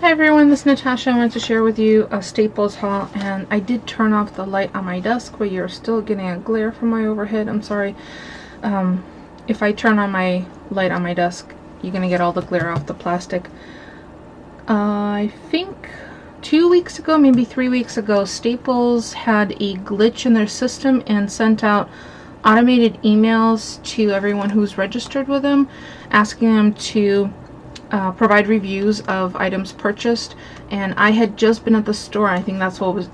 Hi everyone, this is Natasha. I wanted to share with you a Staples haul, and I did turn off the light on my desk, but you're still getting a glare from my overhead. I'm sorry. If I turn on my light on my desk, you're gonna get all the glare off the plastic. I think 2 weeks ago, maybe 3 weeks ago, Staples had a glitch in their system and sent out automated emails to everyone who's registered with them, asking them to provide reviews of items purchased. And I had just been at the store. I think that's what was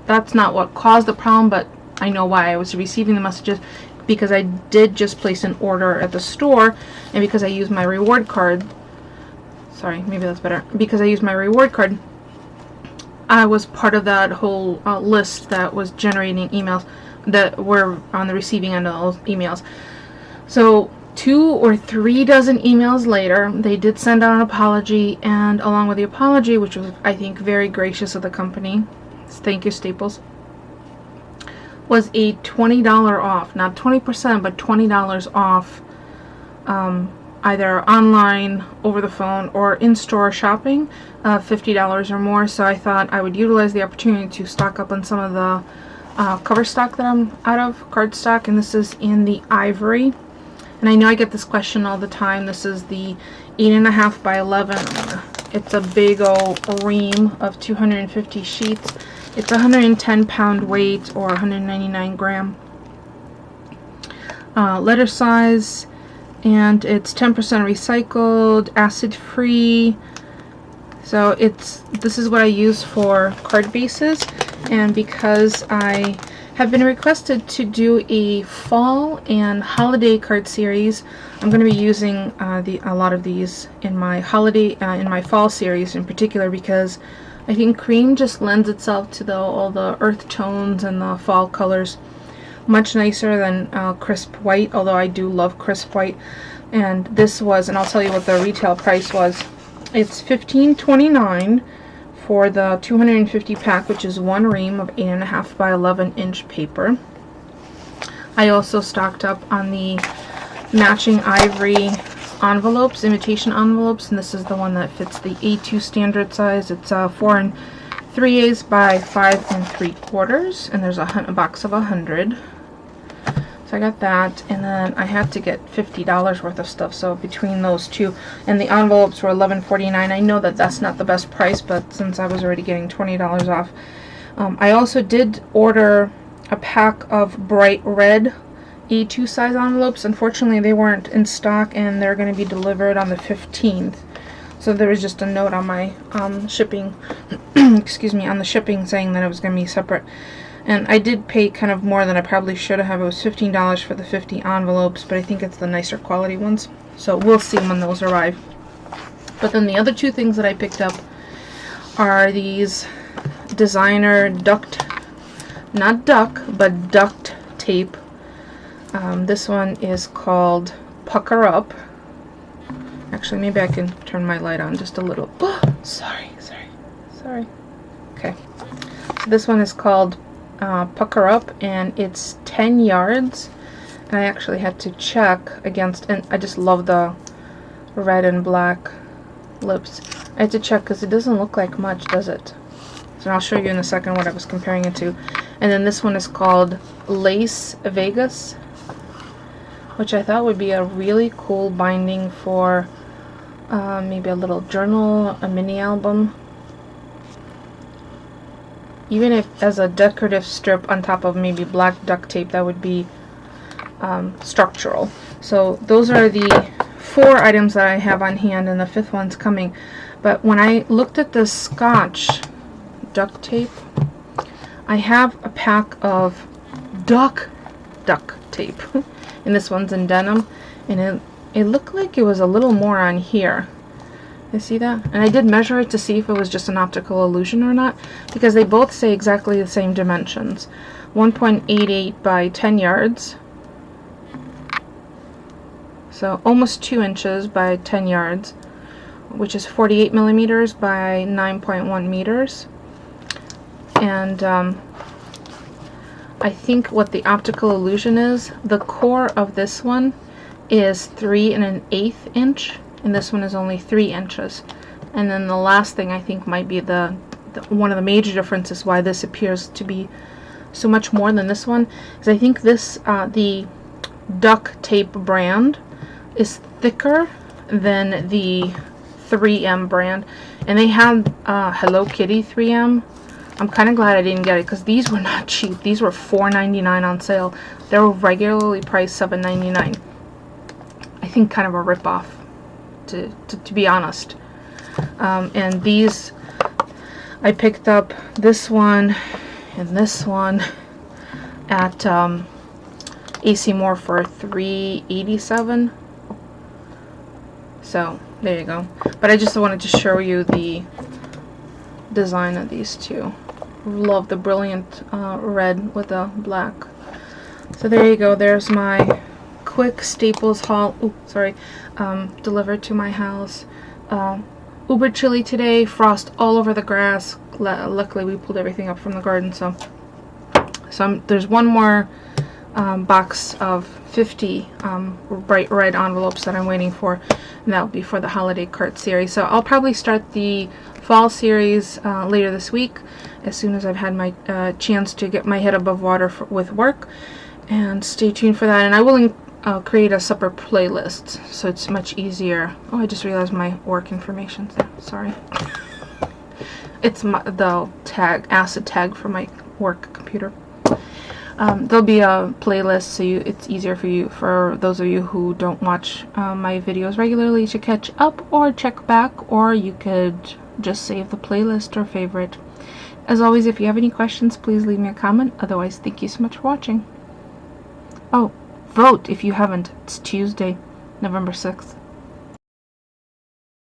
that's not what caused the problem, but I know why. I was receiving the messages because I did just place an order at the store, and because I used my reward card. Sorry, maybe that's better. Because I used my reward card, I was part of that whole list that was generating emails that were on the receiving end of those emails. So 2 or 3 dozen emails later, they did send out an apology, and along with the apology, which was, I think, very gracious of the company, thank you Staples, was a $20 off, not 20%, but $20 off, either online, over the phone, or in-store shopping, $50 or more. So I thought I would utilize the opportunity to stock up on some of the cover stock that I'm out of, card stock, and this is in the ivory. And I know I get this question all the time. This is the 8.5 by 11. It's a big old ream of 250 sheets. It's 110 pound weight, or 199 gram letter size, and it's 10% recycled, acid free. So this is what I use for card bases, and because I have been requested to do a fall and holiday card series, I'm going to be using a lot of these in my holiday, in my fall series in particular, because I think cream just lends itself to all the earth tones and the fall colors much nicer than crisp white, although I do love crisp white. And this was, and I'll tell you what the retail price was. It's $15.29 for the 250 pack, which is one ream of 8.5 by 11 inch paper. I also stocked up on the matching ivory envelopes, imitation envelopes, and this is the one that fits the A2 standard size. It's 4 3/8 by 5 3/4, and there's a box of 100. So I got that, and then I had to get $50 worth of stuff, so between those two, and the envelopes were $11.49. I know that that's not the best price, but since I was already getting $20 off. I also did order a pack of bright red A2 size envelopes. Unfortunately, they weren't in stock, and they're going to be delivered on the 15th. So there was just a note on my shipping, excuse me, on the shipping saying that it was going to be separate. And I did pay kind of more than I probably should have. It was $15 for the 50 envelopes, but I think it's the nicer quality ones. So we'll see when those arrive. But then the other two things that I picked up are these designer duct tape. This one is called Pucker Up. Actually, maybe I can turn my light on just a little. Oh, sorry. Okay. So this one is called Pucker Up, and it's 10 yards. And I actually had to check against, and I just love the red and black lips. I had to check because it doesn't look like much, does it? So I'll show you in a second what I was comparing it to. And then this one is called Lace Vegas, which I thought would be a really cool binding for maybe a little journal, a mini album. Even if as a decorative strip on top of maybe black duct tape, that would be structural. So those are the 4 items that I have on hand, and the 5th one's coming. But when I looked at the Scotch duct tape, I have a pack of duck tape, and this one's in denim, and it looked like it was a little more on here. You see that? And I did measure it to see if it was just an optical illusion or not, because they both say exactly the same dimensions. 1.88 by 10 yards. So almost 2 inches by 10 yards, which is 48 millimeters by 9.1 meters. And I think what the optical illusion is, the core of this one is 3 1/8 inch, and this one is only 3 inches. And then the last thing I think might be the one of the major differences why this appears to be so much more than this one is I think this the duct tape brand is thicker than the 3M brand, and they had Hello Kitty 3M. I'm kind of glad I didn't get it because these were not cheap. These were $4.99 on sale. They were regularly priced $7.99. I think kind of a ripoff, to be honest. And these, I picked up this one and this one at AC Moore for $3.87. So there you go. But I just wanted to show you the design of these two. Love the brilliant red with the black. So there you go. There's my quick Staples haul. Ooh, sorry. Delivered to my house. Uber chilly today. Frost all over the grass. Luckily we pulled everything up from the garden. So there's one more box of 50 bright red envelopes that I'm waiting for, and that will be for the holiday cart series. So I'll probably start the fall series later this week as soon as I've had my chance to get my head above water with work, and stay tuned for that. And I will create a separate playlist so it's much easier. Oh, I just realized my work information. Sorry. It's the acid tag for my work computer. There'll be a playlist so it's easier for those of you who don't watch my videos regularly to catch up or check back, or you could just save the playlist or favorite. As always, if you have any questions, please leave me a comment. Otherwise, thank you so much for watching. Oh, vote if you haven't. It's Tuesday, November 6th.